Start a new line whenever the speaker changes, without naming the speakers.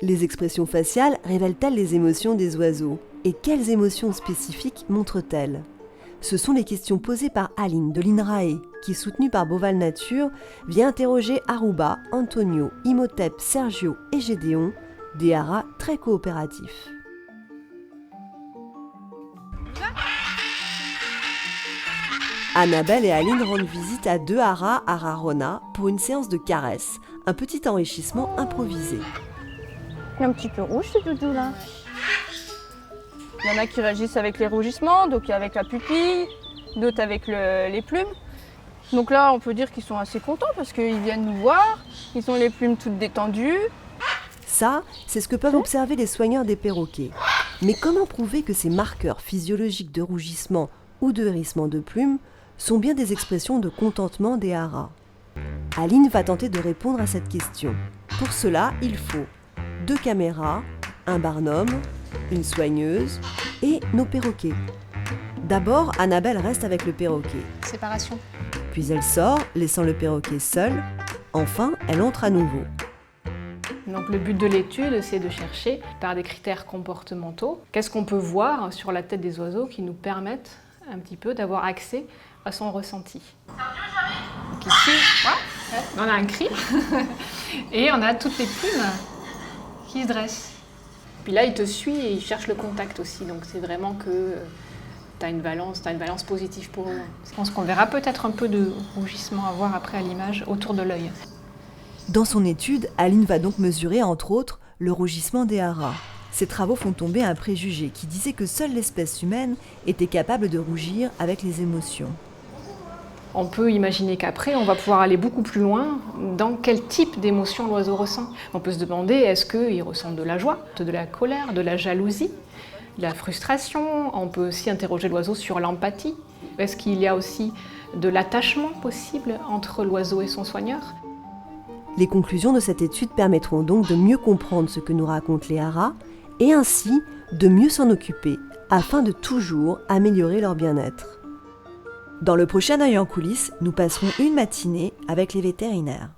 Les expressions faciales révèlent-elles les émotions des oiseaux? Et quelles émotions spécifiques montrent-elles? Ce sont les questions posées par Aline de l'INRAE, qui, soutenue par Boval Nature, vient interroger Aruba, Antonio, Imhotep, Sergio et Gédéon, des haras très coopératifs. Annabelle et Aline rendent visite à 2 haras à Rarona pour une séance de caresses, un petit enrichissement improvisé.
Il est un petit peu rouge ce doudou là. Il y en a qui réagissent avec les rougissements, d'autres avec la pupille, d'autres avec les plumes. Donc là, on peut dire qu'ils sont assez contents parce qu'ils viennent nous voir, ils ont les plumes toutes détendues.
Ça, c'est ce que peuvent observer les soigneurs des perroquets. Mais comment prouver que ces marqueurs physiologiques de rougissement ou de hérissement de plumes sont bien des expressions de contentement des haras? Aline va tenter de répondre à cette question. Pour cela, il faut 2 caméras, un barnum, une soigneuse et nos perroquets. D'abord, Annabelle reste avec le perroquet.
Séparation.
Puis elle sort, laissant le perroquet seul. Enfin, elle entre à nouveau.
Donc le but de l'étude, c'est de chercher, par des critères comportementaux, qu'est-ce qu'on peut voir sur la tête des oiseaux qui nous permettent un petit peu d'avoir accès à son ressenti. Donc ici, on a un cri et on a toutes les plumes qui se dressent. Puis là, il te suit et il cherche le contact aussi, donc c'est vraiment que tu as une balance positive pour eux. Je pense qu'on verra peut-être un peu de rougissement à voir après à l'image autour de l'œil.
Dans son étude, Aline va donc mesurer, entre autres, le rougissement des haras. Ces travaux font tomber un préjugé qui disait que seule l'espèce humaine était capable de rougir avec les émotions.
On peut imaginer qu'après, on va pouvoir aller beaucoup plus loin dans quel type d'émotion l'oiseau ressent. On peut se demander, est-ce qu'il ressent de la joie, de la colère, de la jalousie, de la frustration? On peut aussi interroger l'oiseau sur l'empathie. Est-ce qu'il y a aussi de l'attachement possible entre l'oiseau et son soigneur?
Les conclusions de cette étude permettront donc de mieux comprendre ce que nous racontent les haras et ainsi de mieux s'en occuper afin de toujours améliorer leur bien-être. Dans le prochain œil en coulisses, nous passerons une matinée avec les vétérinaires.